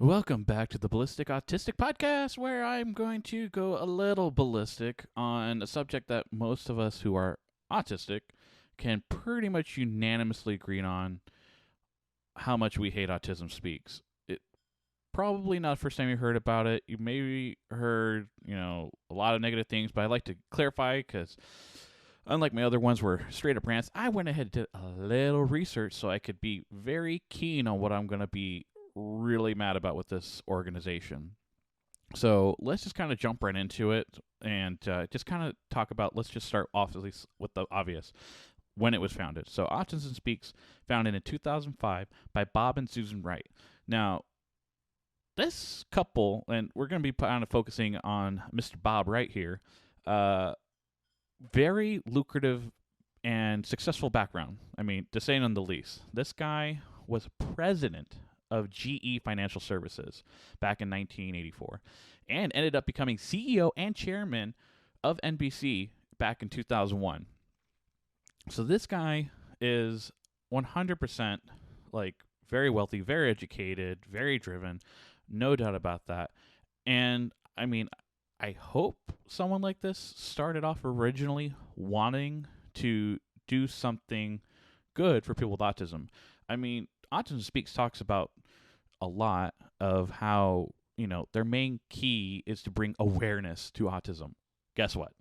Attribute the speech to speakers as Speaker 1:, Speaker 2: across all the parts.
Speaker 1: Welcome back to the Ballistic Autistic Podcast, where I'm going to go a little ballistic on a subject that most of us who are autistic can pretty much unanimously agree on how much we hate Autism Speaks. It probably not the first time you heard about it. You maybe heard, a lot of negative things, but I'd like to clarify because unlike my other ones where straight up rants, I went ahead and did a little research so I could be very keen on what I'm going to be really mad about with this organization. So let's just kind of jump right into it and just kind of talk about, let's just start off at least with the obvious when it was founded. So Autism Speaks, founded in 2005 by Bob and Susan Wright. Now, this couple, and we're going to be kind of focusing on Mr. Bob Wright here, uh, very lucrative and successful background. I mean, to say none the least. This guy was president of GE Financial Services back in 1984 and ended up becoming CEO and chairman of NBC back in 2001. So this guy is 100% like very wealthy, very educated, very driven, no doubt about that. And I mean, I hope someone like this started off originally wanting to do something good for people with autism. I mean, Autism Speaks talks about a lot of how, their main key is to bring awareness to autism. Guess what?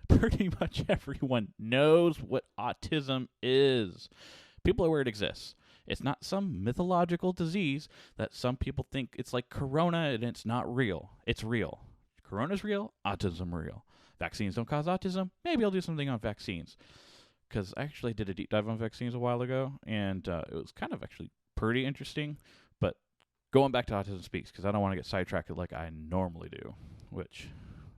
Speaker 1: Pretty much everyone knows what autism is. People are aware it exists. It's not some mythological disease that some people think it's like corona and it's not real. It's real. Corona's real, autism real. Vaccines don't cause autism. Maybe I'll do something on vaccines. Because I actually did a deep dive on vaccines a while ago, and it was kind of actually pretty interesting. But going back to Autism Speaks, because I don't want to get sidetracked like I normally do, which,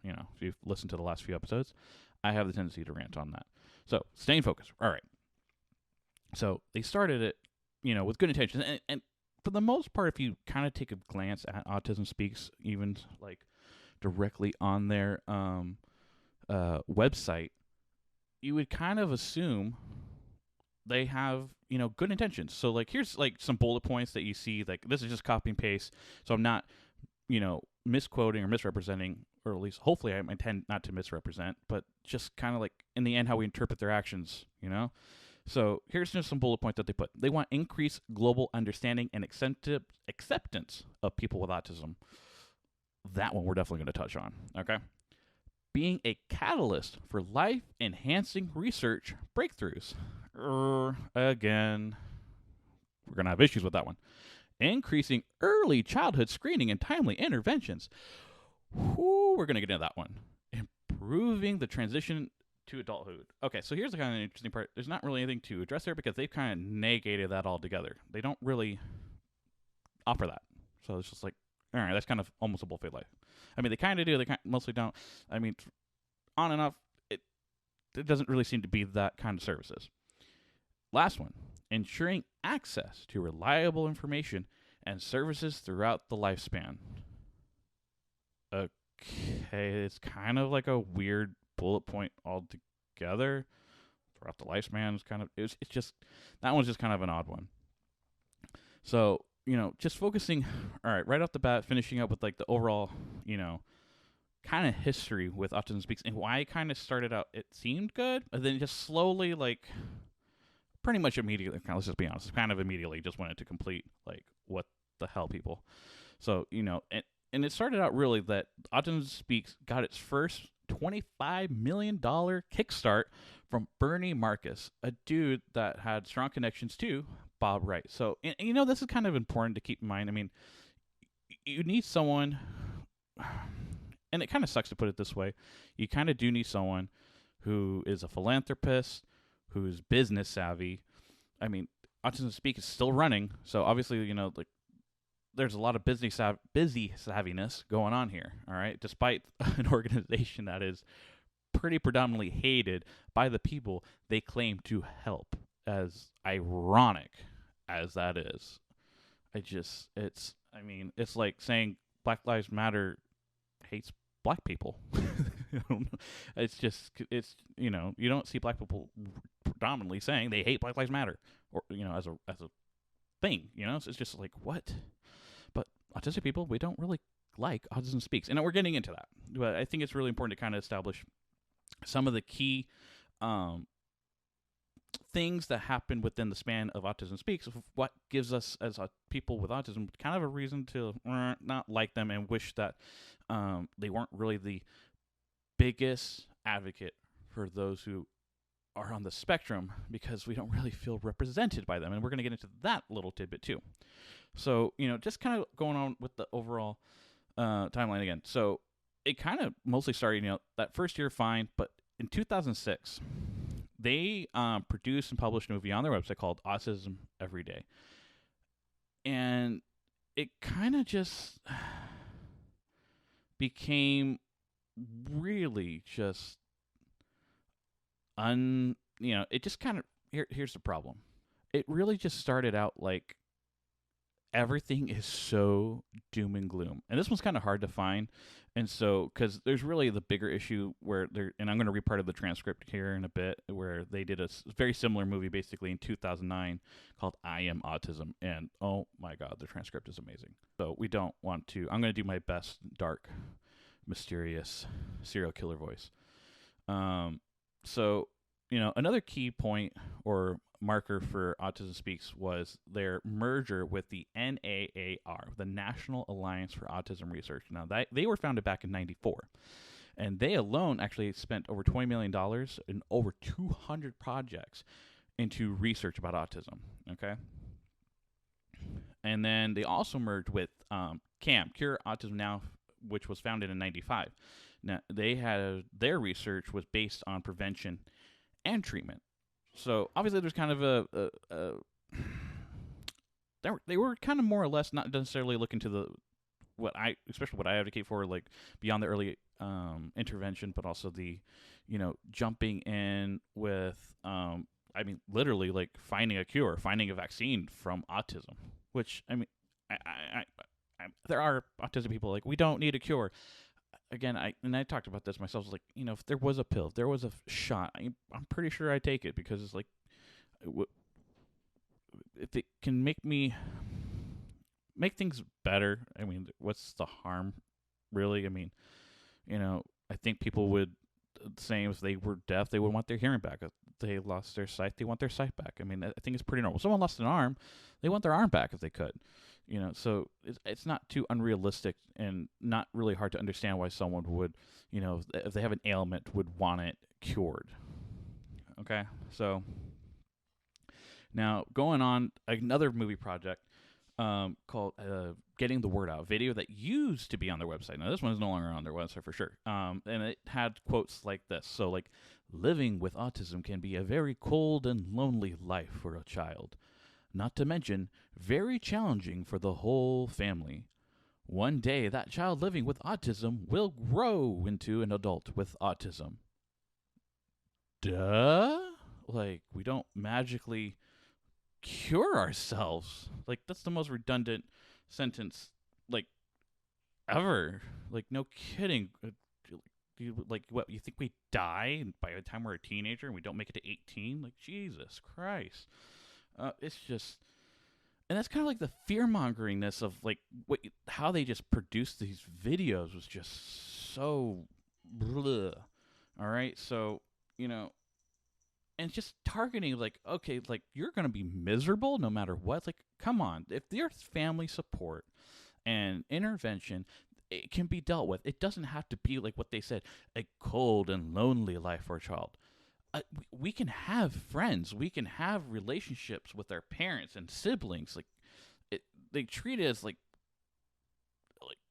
Speaker 1: if you've listened to the last few episodes, I have the tendency to rant on that. So, staying focused. All right. So, they started it, with good intentions. And for the most part, if you kind of take a glance at Autism Speaks, even like directly on their website, you would kind of assume they have, good intentions. So like here's like some bullet points that you see, like this is just copy and paste. So I'm not, misquoting or misrepresenting, or at least hopefully I intend not to misrepresent, but just kind of like in the end how we interpret their actions, So here's just some bullet points that they put. They want increased global understanding and acceptance of people with autism. That one we're definitely going to touch on. Okay. Being a catalyst for life enhancing research breakthroughs. Again, we're going to have issues with that one. Increasing early childhood screening and timely interventions. We're going to get into that one. Improving the transition to adulthood. Okay, so here's the kind of interesting part. There's not really anything to address there because they've kind of negated that altogether. They don't really offer that. So it's just like, all right, that's kind of almost a bullshit life. I mean, they kind of do. They mostly don't. I mean, on and off, it doesn't really seem to be that kind of services. Last one, ensuring access to reliable information and services throughout the lifespan. Okay, it's kind of like a weird bullet point altogether. Throughout the lifespan is kind of, it's just, that one's just kind of an odd one. So, just focusing, all right, right off the bat, finishing up with like the overall, kind of history with Autism Speaks and why it kind of started out. It seemed good, but then just slowly, like, pretty much immediately, let's just be honest, kind of immediately just went into complete, like, what the hell, people. So, and it started out really that Autism Speaks got its first $25 million kickstart from Bernie Marcus, a dude that had strong connections to Bob Wright. So, and this is kind of important to keep in mind. I mean, you need someone, and it kind of sucks to put it this way, you kind of do need someone who is a philanthropist, who's business savvy. I mean, Autism Speak is still running, so obviously, like, there's a lot of busy savviness going on here, all right? Despite an organization that is pretty predominantly hated by the people they claim to help, as ironic as that is. It's like saying Black Lives Matter hates black people. You don't see black people predominantly saying they hate Black Lives Matter, or as a thing. So it's just like, what? But autistic people, we don't really like Autism Speaks. And we're getting into that. But I think it's really important to kind of establish some of the key things that happen within the span of Autism Speaks, of what gives us as people with autism kind of a reason to not like them and wish that they weren't really the biggest advocate for those who are on the spectrum, because we don't really feel represented by them. And we're going to get into that little tidbit too. So, just kind of going on with the overall timeline again. So it kind of mostly started, that first year fine, but in 2006, they produced and published a movie on their website called Autism Every Day. And it kind of just became really just it just kind of, here's the problem. It really just started out like everything is so doom and gloom. And this one's kind of hard to find. And so, because there's really the bigger issue where and I'm going to read part of the transcript here in a bit, where they did a very similar movie basically in 2009 called I Am Autism. And oh my God, the transcript is amazing. So we don't want to, I'm going to do my best dark, mysterious serial killer voice. So, another key point or marker for Autism Speaks was their merger with the NAAR, the National Alliance for Autism Research. Now, they were founded back in '94, and they alone actually spent over $20 million in over 200 projects into research about autism, okay? And then they also merged with CAM, Cure Autism Now, which was founded in '95. Now, their research was based on prevention and treatment. So obviously, there's kind of they were kind of more or less not necessarily looking to especially what I advocate for, like beyond the early intervention, but also the, jumping in with, literally like finding a cure, finding a vaccine from autism. Which there are autistic people like, we don't need a cure. Again, I talked about this myself. Like, if there was a pill, if there was a shot, I'm pretty sure I'd take it, because it's like, if it can make things better, what's the harm, really? I think people would, same if they were deaf, they would want their hearing back. If they lost their sight, they want their sight back. I think it's pretty normal. If someone lost an arm, they want their arm back if they could. So it's not too unrealistic and not really hard to understand why someone would, if they have an ailment, would want it cured. Okay, so now going on, another movie project called Getting the Word Out, video that used to be on their website. Now, this one is no longer on their website for sure. And it had quotes like this. So, like, living with autism can be a very cold and lonely life for a child. Not to mention, very challenging for the whole family. One day, that child living with autism will grow into an adult with autism. Duh? Like, we don't magically cure ourselves. Like, that's the most redundant sentence, like, ever. Like, no kidding. What, you think we die by the time we're a teenager and we don't make it to 18? Like, Jesus Christ. It's just, and that's kind of like the fear-mongeringness of, like, how they just produced these videos was just so bleh. All right, so, and just targeting, like, okay, like, you're going to be miserable no matter what. Like, come on. If there's family support and intervention, it can be dealt with. It doesn't have to be, like what they said, a cold and lonely life for a child. We can have friends. We can have relationships with our parents and siblings. Like, they treat it as like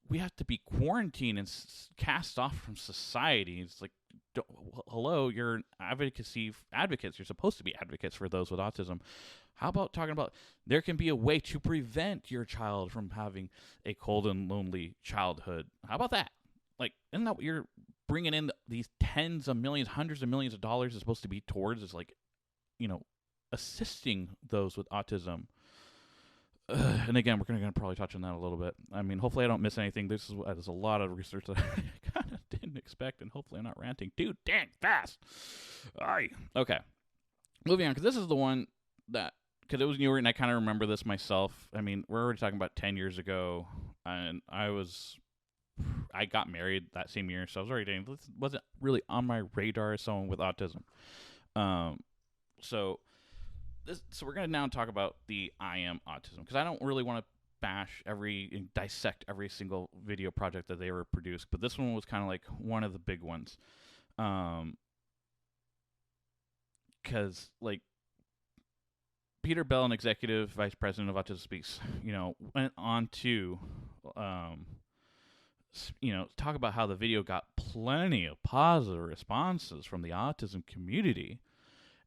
Speaker 1: we have to be quarantined and cast off from society. It's like, hello, you're advocates. You're supposed to be advocates for those with autism. How about talking about there can be a way to prevent your child from having a cold and lonely childhood? How about that? Like, isn't that what you're bringing in these tens of millions, hundreds of millions of dollars is supposed to be towards, is like, assisting those with autism. And again, we're going to probably touch on that a little bit. Hopefully I don't miss anything. There's a lot of research that I kind of didn't expect, and hopefully I'm not ranting too dang fast. All right. Okay. Moving on, because this is the one that, because it was newer, and I kind of remember this myself. We're already talking about 10 years ago. and I got married that same year, so I was already dating. This wasn't really on my radar as someone with autism. Um, so so we're gonna now talk about the I am autism, because I don't really want to bash and dissect every single video project that they ever produced, but this one was kind of like one of the big ones. Because like Peter Bell, an executive vice president of Autism Speaks, went on to, um, talk about how the video got plenty of positive responses from the autism community,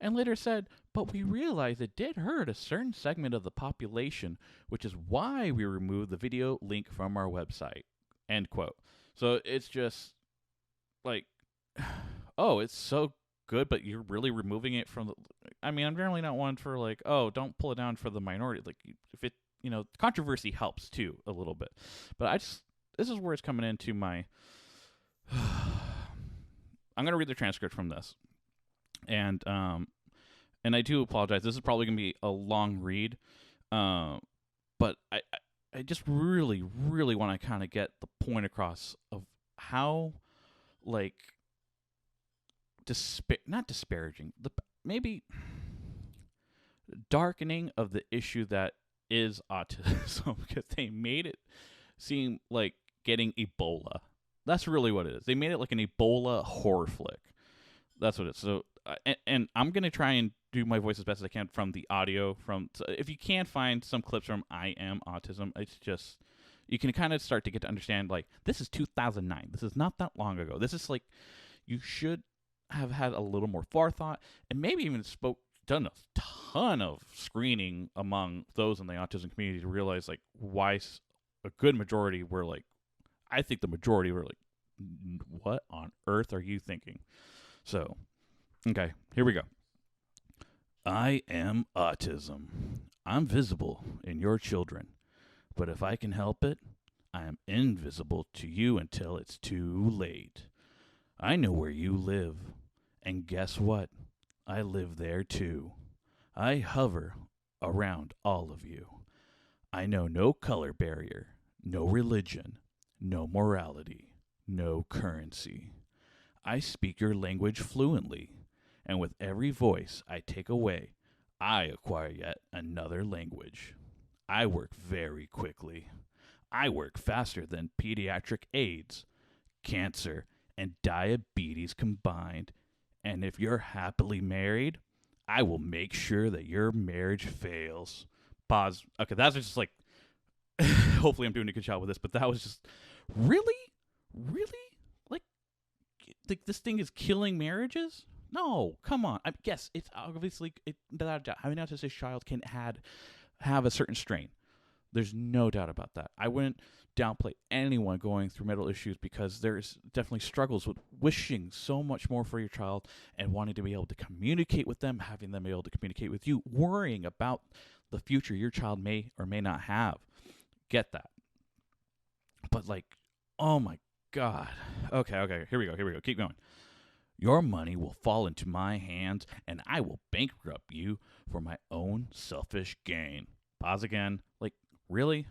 Speaker 1: and later said, but we realized it did hurt a certain segment of the population, which is why we removed the video link from our website. End quote. So it's just like, oh, it's so good, but you're really removing it from the. I mean, I'm generally not one for like, oh, don't pull it down for the minority. Like, if it, controversy helps too a little bit. But this is where it's coming into my. I'm gonna read the transcript from this, and I do apologize. This is probably gonna be a long read, but I just really, really want to kind of get the point across of how, like, not disparaging, maybe darkening of the issue that is autism, because they made it seem like getting Ebola. That's really what it is. They made it like an Ebola horror flick. That's what it is. So, and I'm going to try and do my voice as best as I can from the audio. So if you can find some clips from I Am Autism, it's just, you can kind of start to get to understand, like, this is 2009. This is not that long ago. This is like, you should have had a little more forethought, and maybe even done a ton of screening among those in the autism community to realize, like, why a good majority were like, I think the majority were like, what on earth are you thinking? So, okay, here we go. I am autism. I'm visible in your children, but if I can help it, I am invisible to you until it's too late. I know where you live, and guess what? I live there too. I hover around all of you. I know no color barrier, no religion, no morality, no currency. I speak your language fluently, and with every voice I take away, I acquire yet another language. I work very quickly. I work faster than pediatric AIDS, cancer, and diabetes combined. And if you're happily married, I will make sure that your marriage fails. Pause. Okay, that's just like, hopefully I'm doing a good job with this, but that was just, really? Really? Like this thing is killing marriages? No, come on. I guess it's obviously, without a doubt, having an autistic child can have a certain strain. There's no doubt about that. I wouldn't downplay anyone going through mental issues, because there's definitely struggles with wishing so much more for your child and wanting to be able to communicate with them, having them be able to communicate with you, worrying about the future your child may or may not have. Get that. But like, oh my God. Okay, here we go. Keep going. Your money will fall into my hands, and I will bankrupt you for my own selfish gain. Pause again. Like, really?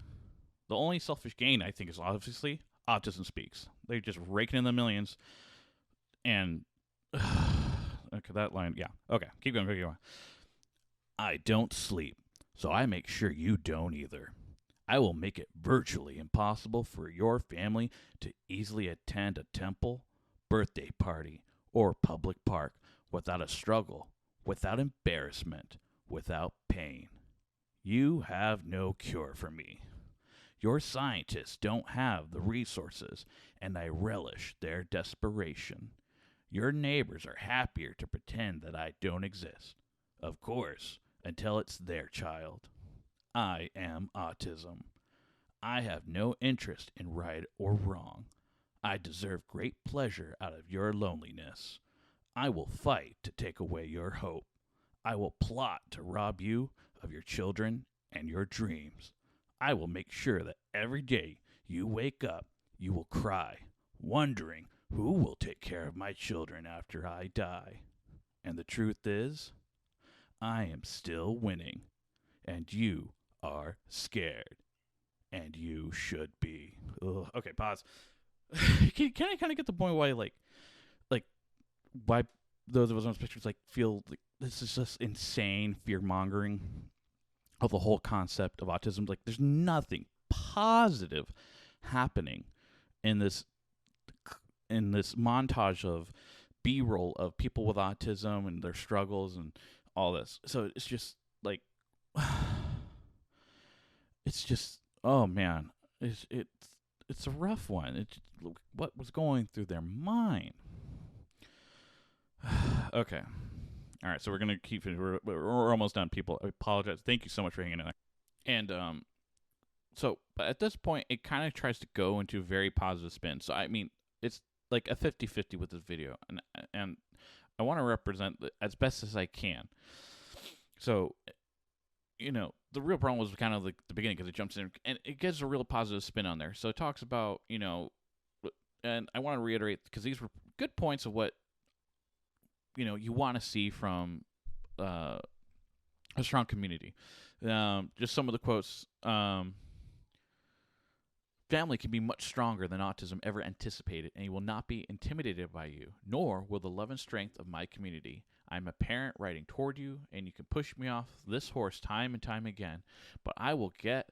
Speaker 1: The only selfish gain, I think, is obviously Autism Speaks. They're just raking in the millions. And, okay, that line, yeah. Okay, keep going. I don't sleep, so I make sure you don't either. I will make it virtually impossible for your family to easily attend a temple, birthday party, or public park without a struggle, without embarrassment, without pain. You have no cure for me. Your scientists don't have the resources, and I relish their desperation. Your neighbors are happier to pretend that I don't exist. Of course, until it's their child. I am autism. I have no interest in right or wrong. I deserve great pleasure out of your loneliness. I will fight to take away your hope. I will plot to rob you of your children and your dreams. I will make sure that every day you wake up, you will cry, wondering who will take care of my children after I die. And the truth is, I am still winning, and you are scared, and you should be. ugh. Okay, pause. Can I kind of get the point why like why those of us on pictures like feel like this is just insane fear mongering of the whole concept of autism. Like, there's nothing positive happening in this montage of B-roll of people with autism and their struggles and all this. So it's just like, it's just, oh man, it's a rough one. What was going through their mind? Okay. All right, so we're gonna keep it. We're almost done, people. I apologize. Thank you so much for hanging in there. And so but at this point, it kind of tries to go into a very positive spin. So I mean, it's like a 50-50 with this video, and I want to represent it as best as I can. So, the real problem was kind of like the beginning, because it jumps in and it gets a real positive spin on there. So it talks about, and I want to reiterate, because these were good points of what you want to see from a strong community. Just some of the quotes. Family can be much stronger than autism ever anticipated, and he will not be intimidated by you, nor will the love and strength of my community. I'm a parent riding toward you, and you can push me off this horse time and time again, but I will get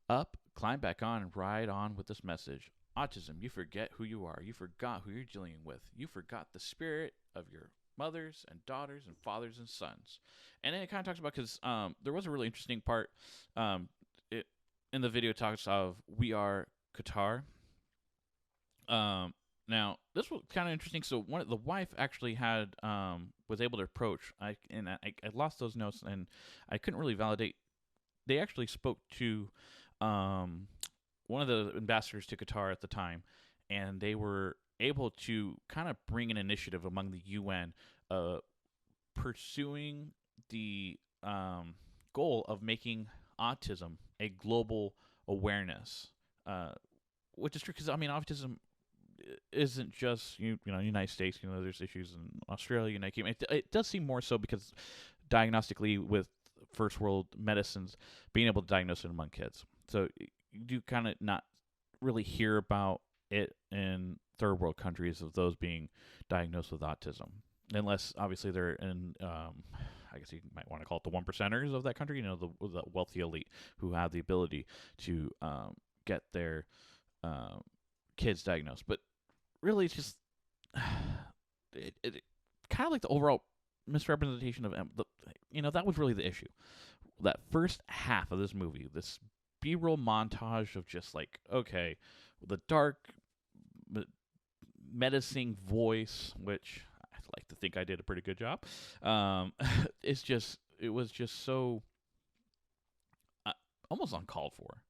Speaker 1: up, climb back on, and ride on with this message. Autism, you forget who you are. You forgot who you're dealing with. You forgot the spirit of your mothers and daughters and fathers and sons. And then it kind of talks about, because there was a really interesting part. It in the video talks of we are Qatar. Now this was kind of interesting. So the wife actually had was able to approach. I lost those notes and I couldn't really validate. They actually spoke to one of the ambassadors to Qatar at the time, and they were able to kind of bring an initiative among the UN, pursuing the goal of making autism a global awareness, which is true, because I mean, autism isn't just United States. There's issues in Australia, United Kingdom. It does seem more so because diagnostically with first world medicines being able to diagnose it among kids. So you do kind of not really hear about it in third world countries of those being diagnosed with autism, unless obviously they're in I guess you might want to call it the 1%ers of that country, the wealthy elite who have the ability to get their kids diagnosed. But really, it's just it kind of like the overall misrepresentation of that was really the issue. That first half of this movie, this B-roll montage of just like, okay, the dark menacing voice, which I like to think I did a pretty good job. It was just so almost uncalled for.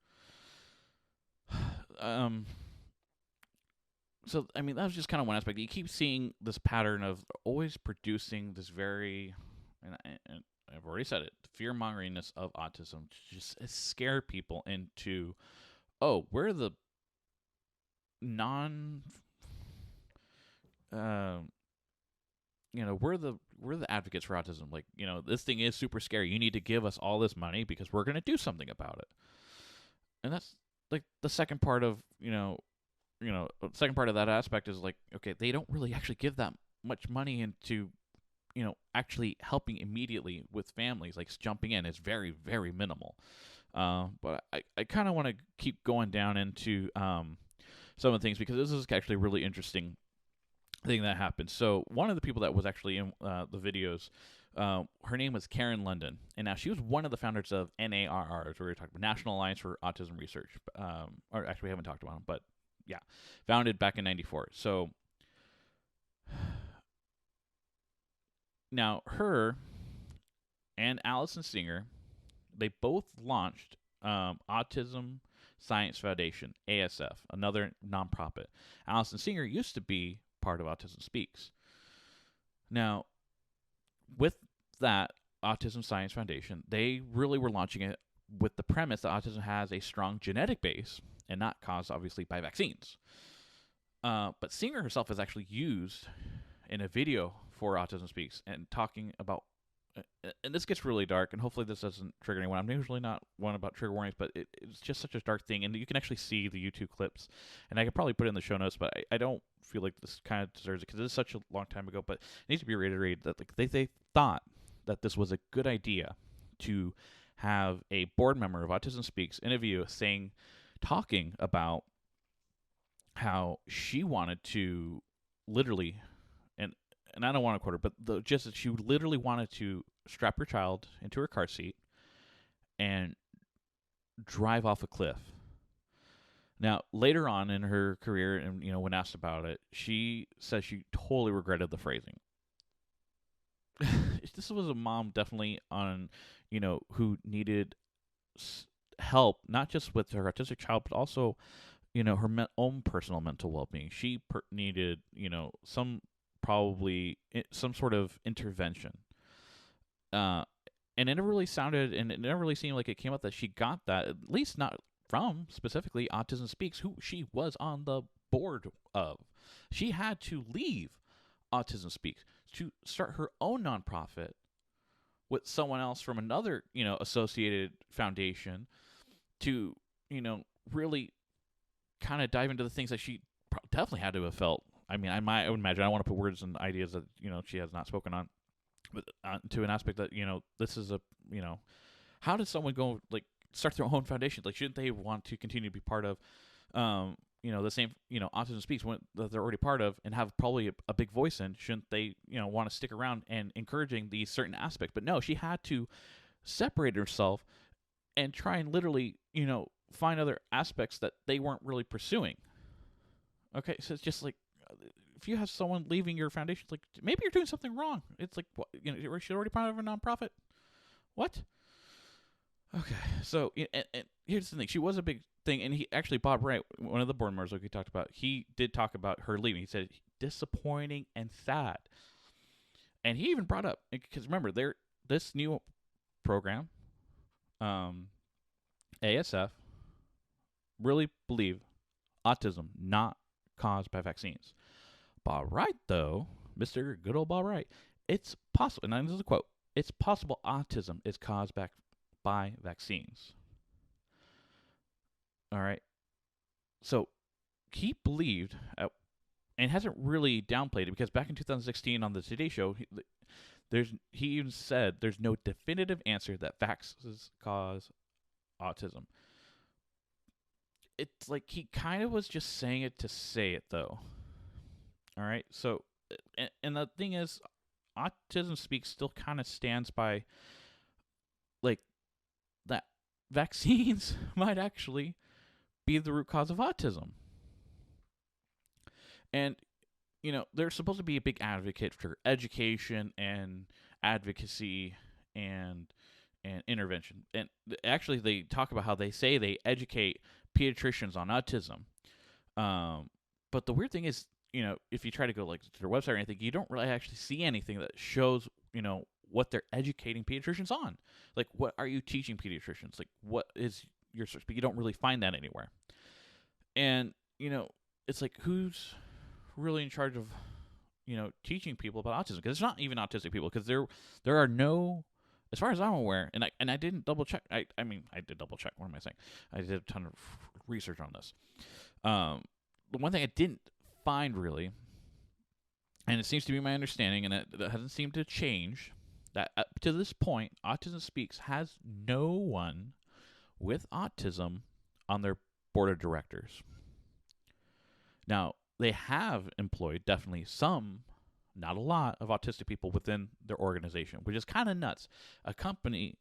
Speaker 1: So I mean, that was just kind of one aspect. You keep seeing this pattern of always producing this very, and I've already said it, the fear-mongeriness of autism to just scare people into, oh, we're the we're the advocates for autism. Like, this thing is super scary. You need to give us all this money because we're going to do something about it. And that's like the second part of, the second part of that aspect is like, okay, they don't really actually give that much money into, actually helping immediately with families, like jumping in. It's very, very minimal. But I kind of want to keep going down into some of the things, because this is actually a really interesting thing that happened. So one of the people that was actually in the videos, her name was Karen London, and now she was one of the founders of NARR, as we were talking about, National Alliance for Autism Research. Or actually, we haven't talked about them, but yeah, founded back in '94. So now her and Allison Singer, they both launched Autism Science Foundation, ASF, another nonprofit. Allison Singer used to be part of Autism Speaks. Now, with that Autism Science Foundation, they really were launching it with the premise that autism has a strong genetic base and not caused, obviously, by vaccines. But Singer herself is actually used in a video for Autism Speaks and talking about and this gets really dark, and hopefully this doesn't trigger anyone. I'm usually not one about trigger warnings, but it's just such a dark thing, and you can actually see the YouTube clips, and I could probably put it in the show notes, but I don't feel like this kind of deserves it because it is such a long time ago. But it needs to be reiterated that like, they thought that this was a good idea to have a board member of Autism Speaks interview talking about how she wanted to literally, and I don't want to quote her, but just that she literally wanted to strap her child into her car seat and drive off a cliff. Now, later on in her career, and when asked about it, she says she totally regretted the phrasing. This was a mom definitely who needed help, not just with her autistic child, but also her own personal mental well-being. She needed some sort of intervention. And it never really sounded, and it never really seemed like it came up that she got that, at least not from specifically Autism Speaks, who she was on the board of. She had to leave Autism Speaks to start her own nonprofit with someone else from another, associated foundation to, really kind of dive into the things that she definitely had to have felt. I mean, I would imagine, I don't want to put words and ideas that, she has not spoken on, but to an aspect that, this is how does someone go, like, start their own foundation? Like, shouldn't they want to continue to be part of, the same, Autism Speaks that they're already part of and have probably a big voice in? Shouldn't they, want to stick around and encouraging these certain aspects? But no, she had to separate herself and try and literally, find other aspects that they weren't really pursuing. Okay, so it's just like, if you have someone leaving your foundation, like, maybe you're doing something wrong. It's like, what, she's already part of a nonprofit. What? Okay, so and here's the thing: she was a big thing, and he actually, Bob Wright, one of the board members, like we talked about, he did talk about her leaving. He said disappointing and sad, and he even brought up, because remember, this new program, ASF, really believe autism not caused by vaccines. Bob Wright, though, Mr. Good old Bob Wright, it's possible, and this is a quote, it's possible autism is caused by vaccines. All right. So he believed, and hasn't really downplayed it, because back in 2016 on the Today Show, he even said there's no definitive answer that vaccines cause autism. It's like he kind of was just saying it to say it, though. All right. So, and the thing is, Autism Speaks still kind of stands by, like, that vaccines might actually be the root cause of autism. And, they're supposed to be a big advocate for education and advocacy and intervention. And actually, they talk about how they say they educate pediatricians on autism. But the weird thing is, if you try to go like to their website or anything, you don't really actually see anything that shows, what they're educating pediatricians on. Like, what are you teaching pediatricians? Like, what is your source? But you don't really find that anywhere. And, it's like, who's really in charge of, teaching people about autism? Because it's not even autistic people, because there are no, as far as I'm aware, and I didn't double check. I mean, I did double check. What am I saying? I did a ton of research on this. The one thing I didn't find really, and it seems to be my understanding, and it hasn't seemed to change, that up to this point, Autism Speaks has no one with autism on their board of directors. Now, they have employed definitely some, not a lot, of autistic people within their organization, which is kind of nuts. A company,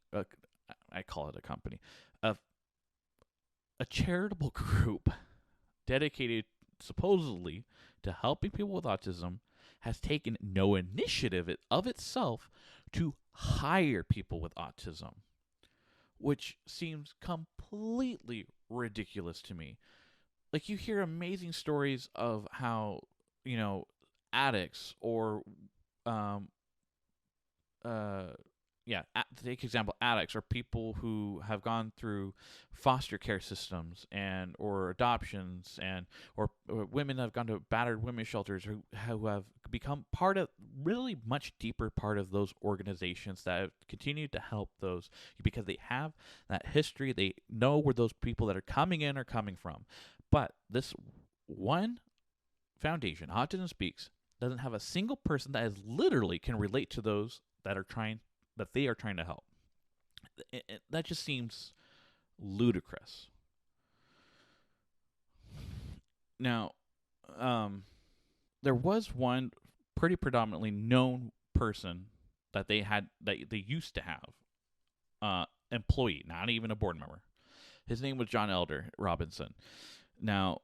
Speaker 1: I call it a company, a charitable group dedicated supposedly to helping people with autism, has taken no initiative of itself to hire people with autism, which seems completely ridiculous to me. Like, you hear amazing stories of how, addicts or take example, addicts or people who have gone through foster care systems and or adoptions or women that have gone to battered women's shelters who have become part of really much deeper part of those organizations that have continued to help those because they have that history. They know where those people that are coming in are coming from. But this one foundation, Autism Speaks, doesn't have a single person that is literally can relate to those that they are trying to help. That just seems ludicrous. Now, there was one pretty predominantly known person that they used to have, employee, not even a board member. His name was John Elder Robinson. Now,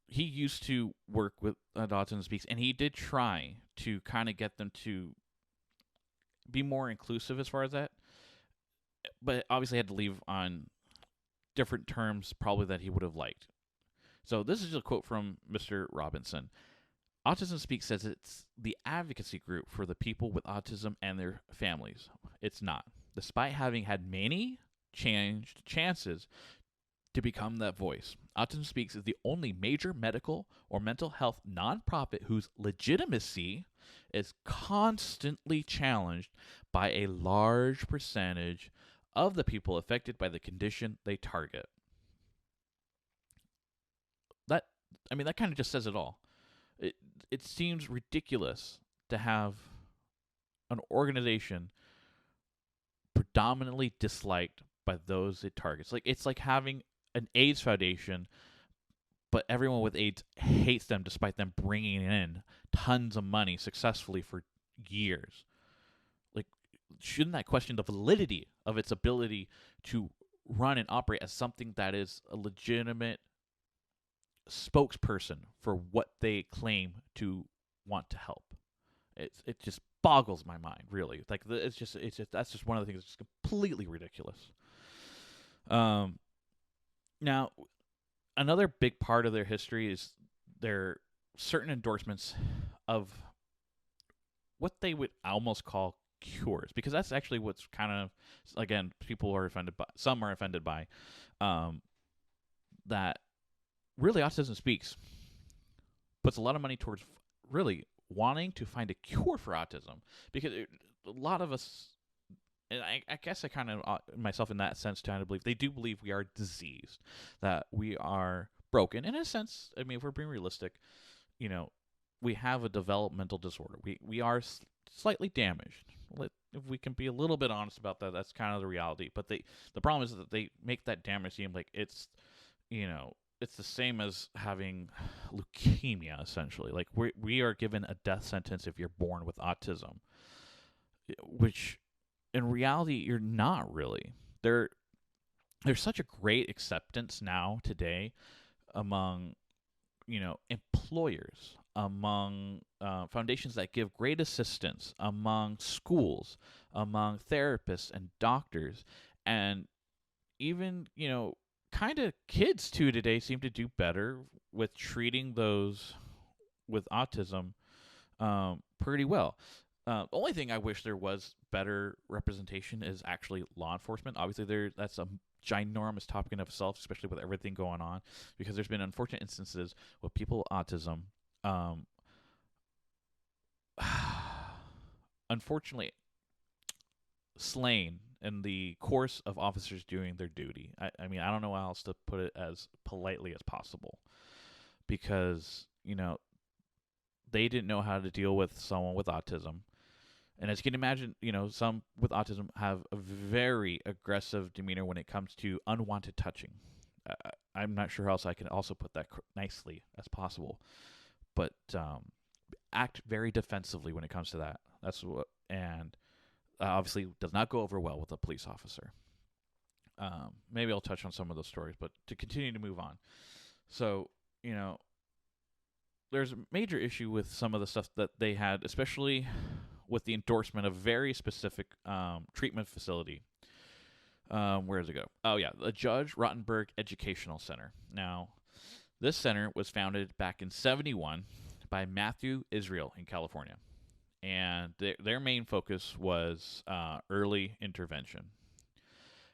Speaker 1: he used to work with Autism Speaks, and he did try to kind of get them to be more inclusive as far as that, but obviously had to leave on different terms probably that he would have liked. So this is a quote from Mr. Robinson. Autism Speaks says it's the advocacy group for the people with autism and their families. It's not. Despite having had many chances to become that voice, Autism Speaks is the only major medical or mental health nonprofit whose legitimacy is constantly challenged by a large percentage of the people affected by the condition they target. That kind of just says it all. It seems ridiculous to have an organization predominantly disliked by those it targets. It's like having an AIDS foundation, but everyone with AIDS hates them despite them bringing in tons of money successfully for years. Like, shouldn't that question the validity of its ability to run and operate as something that is a legitimate spokesperson for what they claim to want to help? It just boggles my mind, really. Like, it's just that's just one of the things that's completely ridiculous. Now, another big part of their history is their certain endorsements of what they would almost call cures, because that's actually what's kind of, again, people are offended by, some are offended by, that really Autism Speaks puts a lot of money towards really wanting to find a cure for autism, because a lot of us, and I guess I kind of myself in that sense kind of believe they do believe we are diseased, that we are broken in a sense. I mean, if we're being realistic, we have a developmental disorder. We are slightly damaged. If we can be a little bit honest about that, that's kind of the reality. But the problem is that they make that damage seem like it's it's the same as having leukemia, essentially. Like, we are given a death sentence if you're born with autism, which in reality you're not really. There's such a great acceptance now today among employers, among foundations that give great assistance, among schools, among therapists and doctors, and even kind of kids too today seem to do better with treating those with autism pretty well. The only thing I wish there was better representation is actually law enforcement. Obviously, that's a ginormous topic in of itself, especially with everything going on, because there's been unfortunate instances with people with autism, unfortunately, slain in the course of officers doing their duty. I mean, I don't know how else to put it as politely as possible, because they didn't know how to deal with someone with autism. And as you can imagine, some with autism have a very aggressive demeanor when it comes to unwanted touching. I'm not sure how else I can also put that nicely as possible, but act very defensively when it comes to that. That's what, and obviously does not go over well with a police officer. Maybe I'll touch on some of those stories, but to continue to move on. So, there's a major issue with some of the stuff that they had, especially with the endorsement of very specific treatment facility. Where does it go? Oh, yeah, the Judge Rottenberg Educational Center. Now, this center was founded back in 1971 by Matthew Israel in California. and their main focus was early intervention.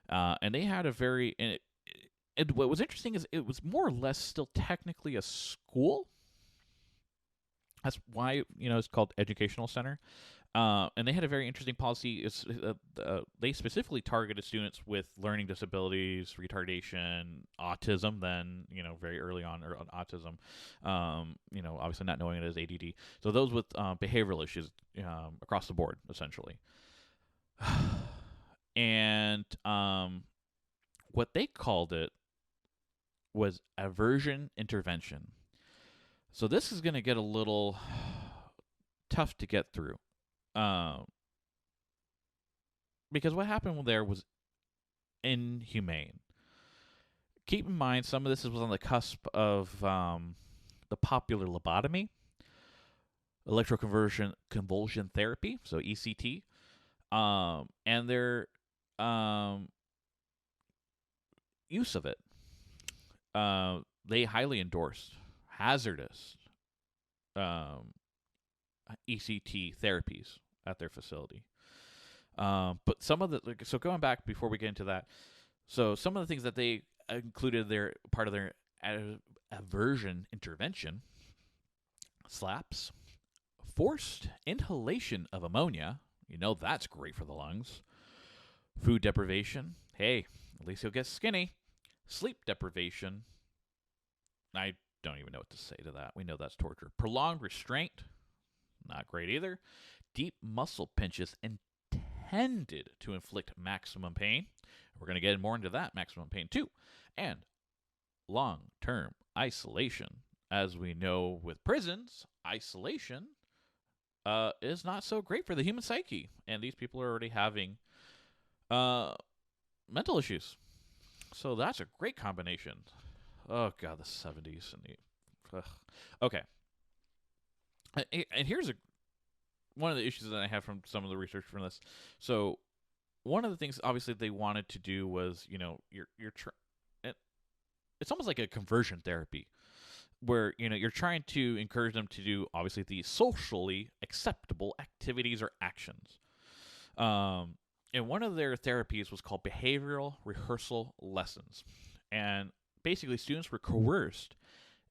Speaker 1: And they had a very and what was interesting is it was more or less still technically a school. That's why it's called Educational Center. And they had a very interesting policy. They specifically targeted students with learning disabilities, retardation, autism. Then very early on, or autism. Obviously not knowing it as ADD. So those with behavioral issues across the board, essentially. And what they called it was aversion intervention. So this is going to get a little tough to get through. Because what happened there was inhumane. Keep in mind, some of this was on the cusp of the popular lobotomy, electroconvulsion therapy, so ECT, and their use of it. They highly endorsed hazardous ECT therapies at their facility. But some of so going back before we get into that, so some of the things that they included part of their aversion intervention: slaps, forced inhalation of ammonia. That's great for the lungs. Food deprivation. Hey, at least you'll get skinny. Sleep deprivation. I don't even know what to say to that. We know that's torture. Prolonged restraint. Not great either. Deep muscle pinches intended to inflict maximum pain. We're going to get more into that maximum pain too. And long-term isolation. As we know with prisons, isolation is not so great for the human psyche. And these people are already having mental issues. So that's a great combination. Oh, God, the 70s. Okay. And here's one of the issues that I have from some of the research from this. So one of the things, obviously, they wanted to do was, it's almost like a conversion therapy, where you're trying to encourage them to do, obviously, the socially acceptable activities or actions. And one of their therapies was called behavioral rehearsal lessons. And basically, students were coerced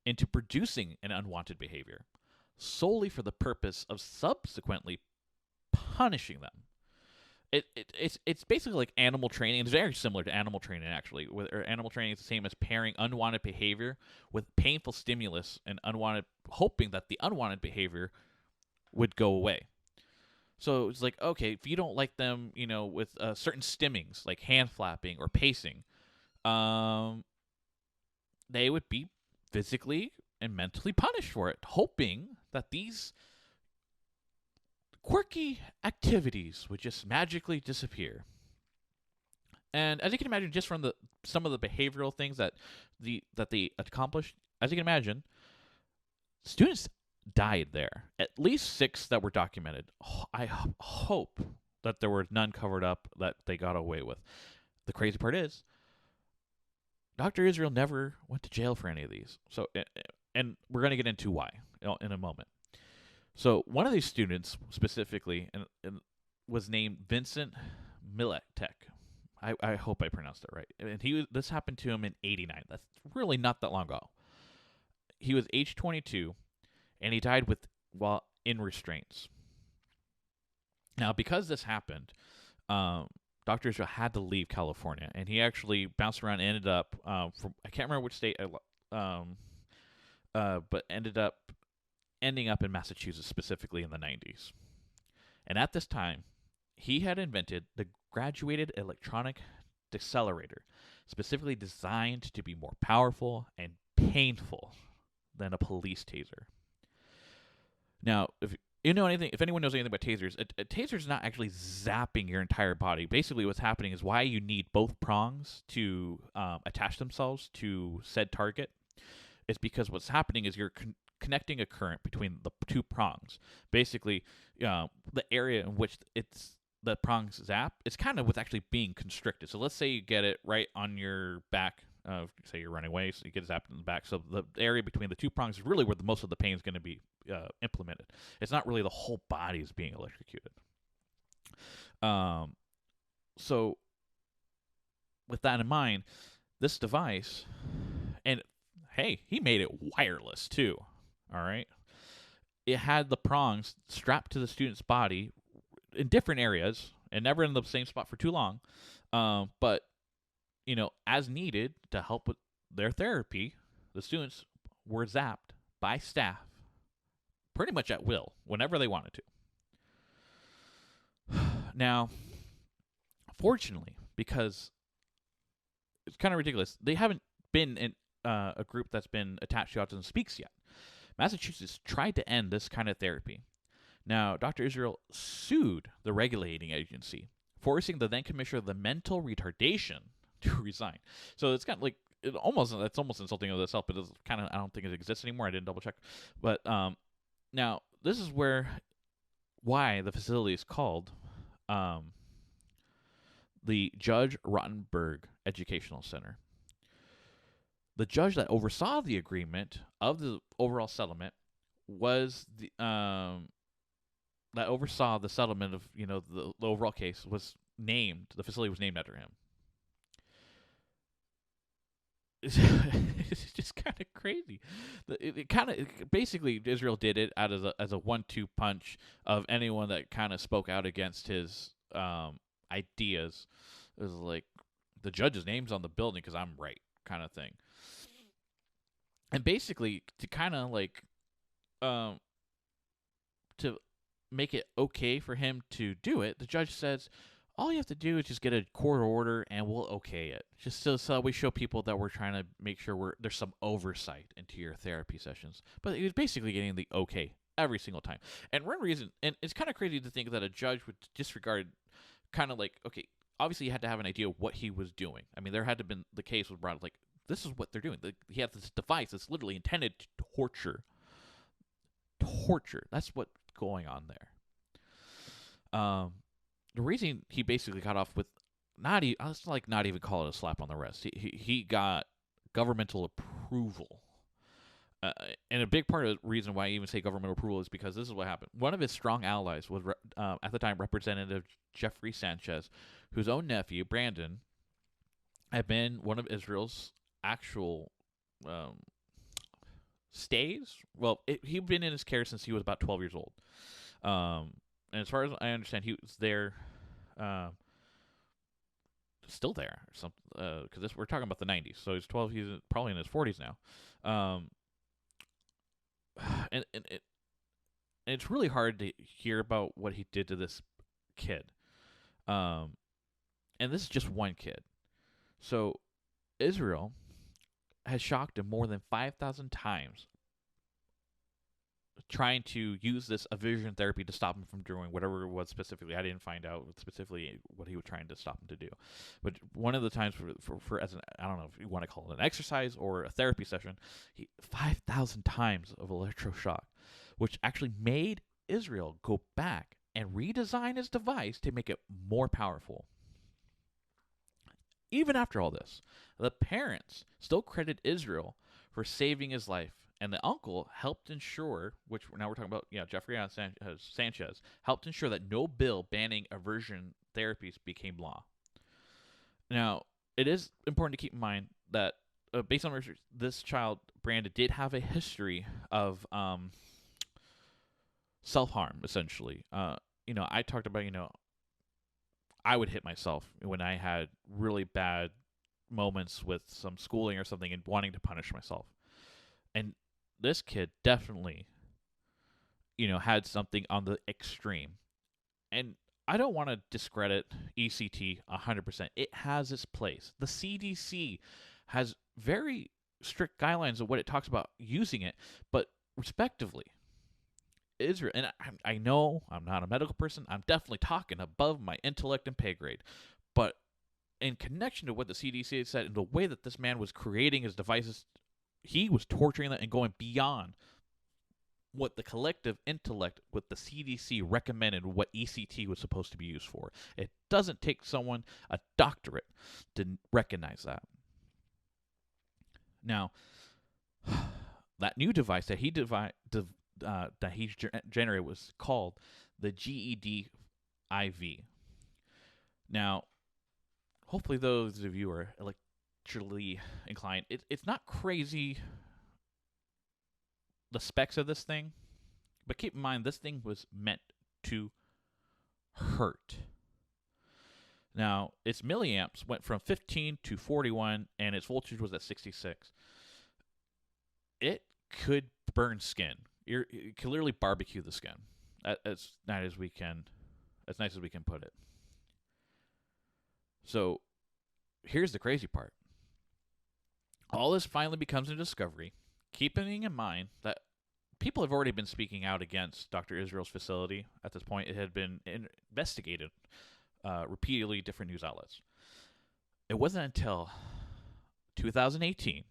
Speaker 1: into producing an unwanted behavior solely for the purpose of subsequently punishing them. It's basically like animal training. It's very similar to animal training, actually. Animal training is the same as pairing unwanted behavior with painful stimulus and hoping that the unwanted behavior would go away. So it's like, okay, if you don't like them, with certain stimmings, like hand flapping or pacing, they would be physically and mentally punished for it, hoping that these quirky activities would just magically disappear. And as you can imagine, just from some of the behavioral things that they accomplished, as you can imagine, students died there. At least 6 that were documented. I hope that there were none covered up that they got away with. The crazy part is, Dr. Israel never went to jail for any of these. So, and we're going to get into why in a moment. So one of these students specifically and was named Vincent Miletek. I hope I pronounced it right. And this happened to him in '89. That's really not that long ago. He was age 22, and he died while in restraints. Now, because this happened, Dr. Israel had to leave California, and he actually bounced around and ended up I can't remember which state, but ending up in Massachusetts, specifically in the 90s. And at this time, he had invented the graduated electronic decelerator, specifically designed to be more powerful and painful than a police taser. Now, if anyone knows anything about tasers, a taser is not actually zapping your entire body. Basically, what's happening is why you need both prongs to attach themselves to said target. It's because what's happening is you're connecting a current between the 2 prongs. Basically, the area in which the prongs zap is kind of what's actually being constricted. So let's say you get it right on your back, say you're running away, so you get zapped in the back. So the area between the two prongs is really where most of the pain is going to be implemented. It's not really the whole body is being electrocuted. So with that in mind, this device, and hey, he made it wireless too. All right. It had the prongs strapped to the student's body in different areas and never in the same spot for too long. But, as needed to help with their therapy, the students were zapped by staff pretty much at will, whenever they wanted to. Now, fortunately, because it's kind of ridiculous, they haven't been in a group that's been attached to Autism Speaks yet. Massachusetts tried to end this kind of therapy. Now, Dr. Israel sued the regulating agency, forcing the then commissioner of the mental retardation to resign. So it's kind of like that's almost insulting of itself, but it's kind of, I don't think it exists anymore. I didn't double check. But now this is why the facility is called the Judge Rottenberg Educational Center. The judge that oversaw the agreement of the overall settlement was that oversaw the settlement of the overall case was named. The facility was named after him. It's just kind of crazy. Basically Israel did it as a 1-2 punch of anyone that kind of spoke out against his ideas. It was like the judge's name's on the building because I'm right, kind of thing. And basically, to kind of to make it okay for him to do it, the judge says, all you have to do is just get a court order and we'll okay it. Just so we show people that we're trying to make sure there's some oversight into your therapy sessions. But he was basically getting the okay every single time. And one reason, and it's kind of crazy to think that a judge would disregard okay, obviously you had to have an idea of what he was doing. I mean, there had to have been, the case was brought this is what they're doing. He has this device that's literally intended to torture. That's what's going on there. The reason he basically got off with not even call it a slap on the wrist. He got governmental approval. And a big part of the reason why I even say governmental approval is because this is what happened. One of his strong allies was, at the time, Representative Jeffrey Sanchez, whose own nephew, Brandon, had been one of Israel's actual stays. Well, he'd been in his care since he was about 12 years old. And as far as I understand, he was there, still there, because we're talking about the 90s. So he's 12. He's probably in his 40s now. And it's really hard to hear about what he did to this kid. And this is just one kid. So Israel has shocked him more than 5,000 times trying to use this aversion therapy to stop him from doing whatever it was specifically. I didn't find out specifically what he was trying to stop him to do. But one of the times for as an, I don't know if you want to call it an exercise or a therapy session, 5,000 times of electroshock, which actually made Israel go back and redesign his device to make it more powerful. Even after all this, the parents still credit Israel for saving his life, and the uncle helped ensure, which now we're talking about, Jeffrey Sanchez, helped ensure that no bill banning aversion therapies became law. Now, it is important to keep in mind that, based on research, this child, Brandon, did have a history of self-harm, essentially. I talked about, I would hit myself when I had really bad moments with some schooling or something and wanting to punish myself. And this kid definitely, had something on the extreme. And I don't want to discredit ECT 100%. It has its place. The CDC has very strict guidelines of what it talks about using it, but respectively, Israel, and I know I'm not a medical person. I'm definitely talking above my intellect and pay grade. But in connection to what the CDC had said and the way that this man was creating his devices, he was torturing them and going beyond what the collective intellect with the CDC recommended what ECT was supposed to be used for. It doesn't take someone a doctorate to recognize that. Now, that new device that he generated was called the GED IV. Now, hopefully, those of you who are electrically inclined, it's not crazy the specs of this thing, but keep in mind this thing was meant to hurt. Now, its milliamps went from 15 to 41, and its voltage was at 66. It could burn skin. It could literally barbecue the skin. As nice as we can put it. So, here's the crazy part. All this finally becomes a discovery, keeping in mind that people have already been speaking out against Dr. Israel's facility. At this point, it had been investigated repeatedly, different news outlets. It wasn't until 2018,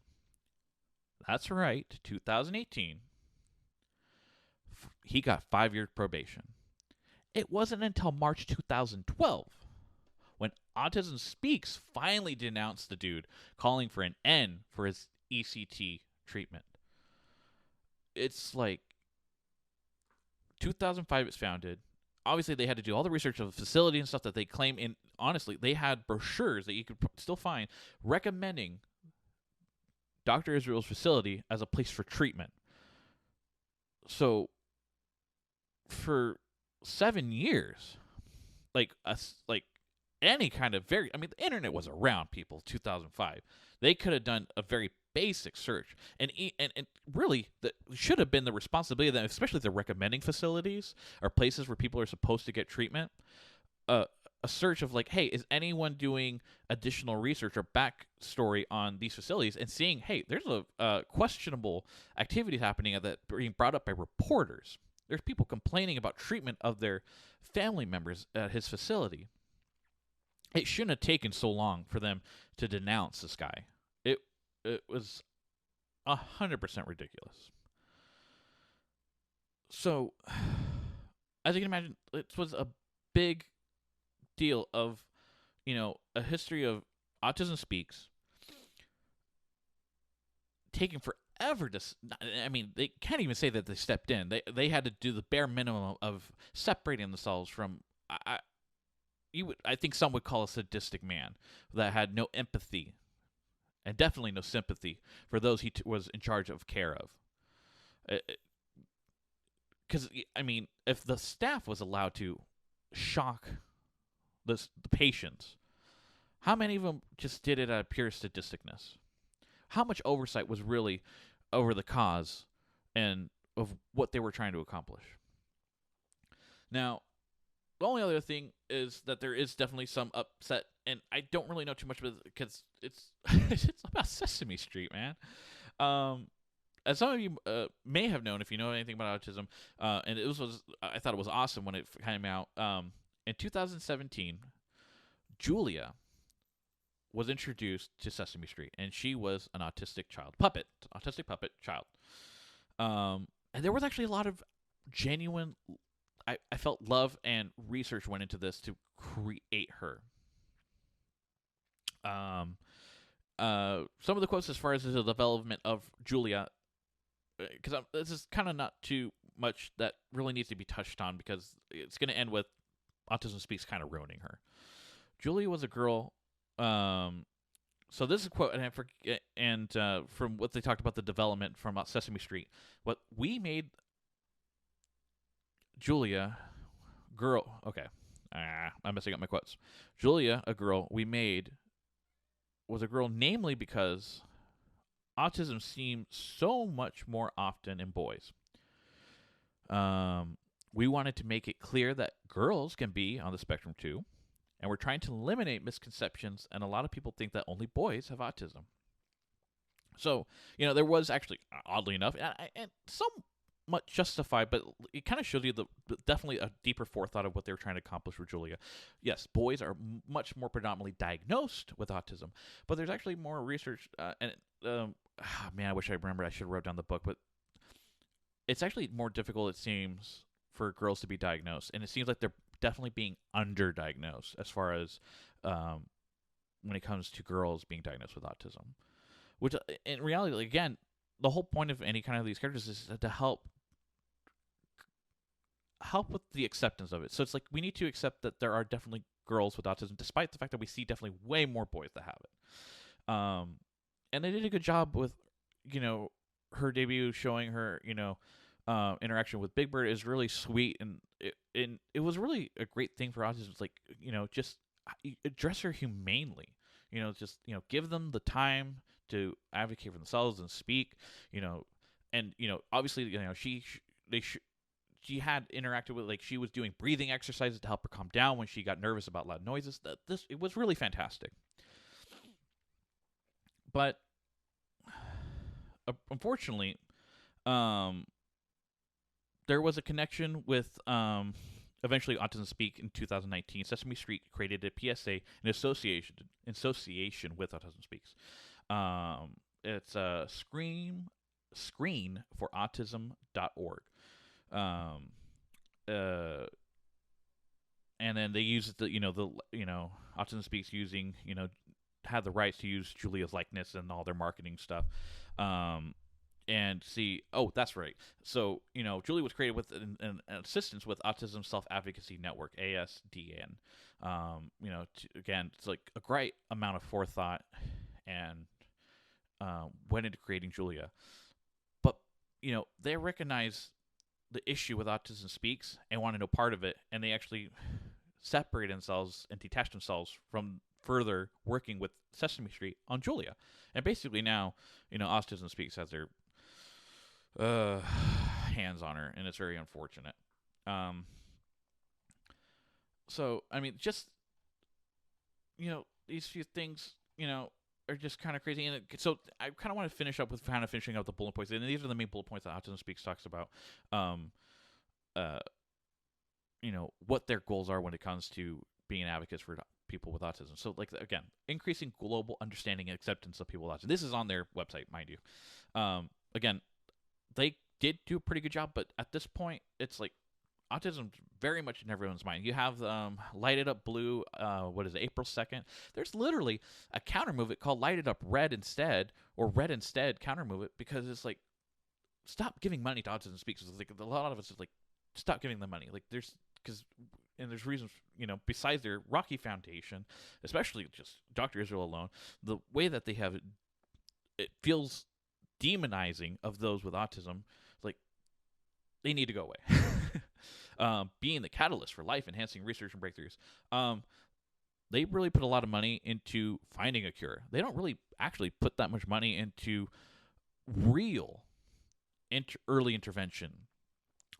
Speaker 1: that's right, 2018, he got 5-year probation. It wasn't until March 2012 when Autism Speaks finally denounced the dude, calling for an end for his ECT treatment. It's like 2005 it's founded. Obviously, they had to do all the research of the facility and stuff that they claim. And honestly, they had brochures that you could still find recommending Dr. Israel's facility as a place for treatment. So, for 7 years, like any kind of the internet was around, people. 2005, they could have done a very basic search, and really, that should have been the responsibility of them, especially the recommending facilities or places where people are supposed to get treatment. A search of hey, is anyone doing additional research or backstory on these facilities, and seeing, hey, there's a questionable activity happening that being brought up by reporters. There's people complaining about treatment of their family members at his facility. It shouldn't have taken so long for them to denounce this guy. It was 100% ridiculous. So, as you can imagine, it was a big deal of, a history of Autism Speaks taking forever to. They can't even say that they stepped in. They had to do the bare minimum of separating themselves from. I think some would call a sadistic man that had no empathy and definitely no sympathy for those he was in charge of care of. Because, if the staff was allowed to shock the patients, how many of them just did it out of pure sadisticness? How much oversight was really over the cause and of what they were trying to accomplish? Now, the only other thing is that there is definitely some upset, and I don't really know too much about it because it's it's about Sesame Street, man. As some of you may have known, if you know anything about autism, and I thought it was awesome when it came out. In 2017, Julia was introduced to Sesame Street, and she was an autistic puppet child. And there was actually a lot of genuine. I felt love and research went into this to create her. Some of the quotes as far as the development of Julia, because this is kind of not too much that really needs to be touched on, because it's going to end with Autism Speaks kind of ruining her. Julia was a girl. So this is a quote, and I forget, and from what they talked about the development from Sesame Street, what we made Julia, girl. Okay, I'm messing up my quotes. Julia, a girl we made, was a girl, namely because autism seems so much more often in boys. We wanted to make it clear that girls can be on the spectrum too, and we're trying to eliminate misconceptions, and a lot of people think that only boys have autism. So, there was actually, oddly enough, and somewhat justified, but it kind of shows you definitely a deeper forethought of what they were trying to accomplish with Julia. Yes, boys are much more predominantly diagnosed with autism, but there's actually more research, I wish I remembered. I should have wrote down the book, but it's actually more difficult, it seems, for girls to be diagnosed, and it seems like they're definitely being underdiagnosed as far as when it comes to girls being diagnosed with autism. which in reality, like, again, the whole point of any kind of these characters is to help with the acceptance of it. So it's like we need to accept that there are definitely girls with autism, despite the fact that we see definitely way more boys that have it. And they did a good job with, her debut, showing her, interaction with Big Bird is really sweet, and it was really a great thing for autism. It's like, just address her humanely. Just give them the time to advocate for themselves and speak. And obviously, she had interacted with, like, she was doing breathing exercises to help her calm down when she got nervous about loud noises. It was really fantastic. But unfortunately, there was a connection with eventually Autism Speak in 2019. Sesame Street created a PSA in association with Autism Speaks. It's screen for autism.org. And then they use Autism Speaks using, had the rights to use Julia's likeness and all their marketing stuff. And see, oh, that's right. So, Julia was created with an assistance with Autism Self-Advocacy Network, ASDN. Again, it's like a great amount of forethought and went into creating Julia. But, they recognize the issue with Autism Speaks and wanted no part of it, and they actually separate themselves and detach themselves from further working with Sesame Street on Julia. And basically now, Autism Speaks has their hands on her, and it's very unfortunate. So, I mean, just, these few things, are just kind of crazy. And so I kind of want to finish up with kind of finishing up the bullet points. And these are the main bullet points that Autism Speaks talks about. What their goals are when it comes to being advocates for people with autism. So, like, again, increasing global understanding and acceptance of people with autism. This is on their website, mind you. Again, they did do a pretty good job, but at this point, it's like autism's very much in everyone's mind. You have Light It Up Blue, April 2nd. There's literally a counter movement called Light It Up Red Instead, or Red Instead counter movement, because it's like, stop giving money to Autism Speaks. It's like, a lot of us is like, stop giving them money. Like, there's reasons, besides their rocky foundation, especially just Dr. Israel alone, the way that they have it feels demonizing of those with autism. Like, they need to go away. Being the catalyst for life-enhancing research and breakthroughs. They really put a lot of money into finding a cure. They don't really actually put that much money into real early intervention,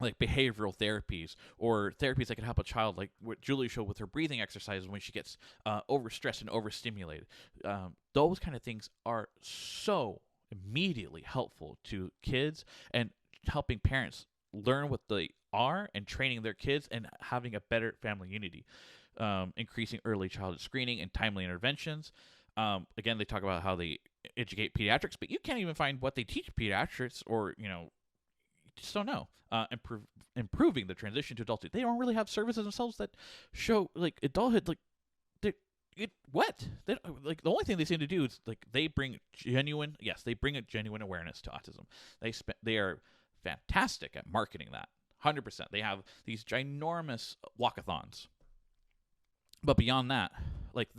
Speaker 1: like behavioral therapies or therapies that can help a child, like what Julie showed with her breathing exercises when she gets overstressed and overstimulated. Those kind of things are so immediately helpful to kids and helping parents learn what they are and training their kids and having a better family unity. Increasing early childhood screening and timely interventions. Again, they talk about how they educate pediatrics, but you can't even find what they teach pediatrics, or, you just don't know. Improving the transition to adulthood. They don't really have services themselves that show, like, adulthood. Like, what? Like, the only thing they seem to do is, like, they bring a genuine awareness to autism. They are fantastic at marketing that. 100%. They have these ginormous walkathons. But beyond that, like,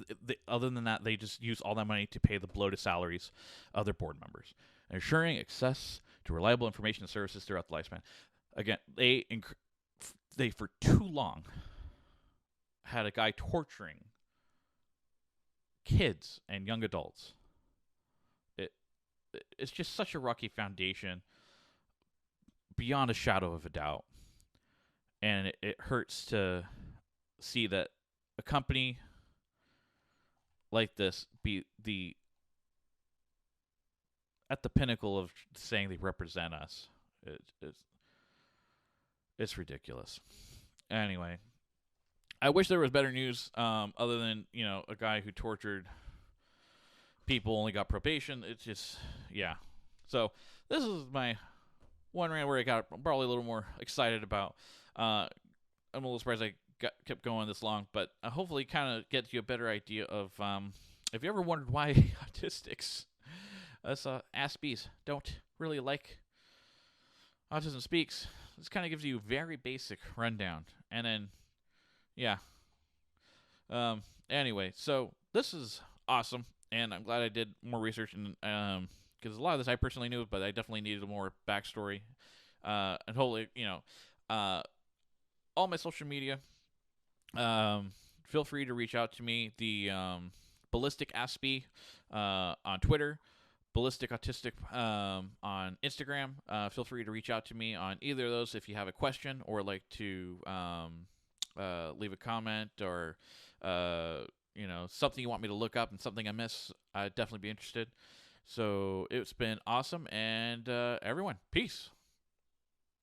Speaker 1: other than that, they just use all that money to pay the bloated salaries of their board members, ensuring access to reliable information and services throughout the lifespan. Again, they for too long had a guy torturing kids and young adults. It's just such a rocky foundation, beyond a shadow of a doubt. And it hurts to see that a company like this be at the pinnacle of saying they represent us. It's ridiculous. Anyway, I wish there was better news, other than, a guy who tortured people only got probation. It's just, yeah. So this is my one rant where I got probably a little more excited about. I'm a little surprised I kept going this long, but hopefully kind of get you a better idea of, if you ever wondered why autistics us Aspies don't really like Autism Speaks. This kind of gives you very basic rundown, and then yeah. Anyway, so this is awesome, and I'm glad I did more research, and because a lot of this I personally knew, but I definitely needed more backstory. And hopefully, all my social media. Feel free to reach out to me. The Ballistic Aspie on Twitter, Ballistic Autistic on Instagram. Feel free to reach out to me on either of those if you have a question or like to leave a comment or something you want me to look up and something I miss. I'd definitely be interested. So it's been awesome, and everyone, peace.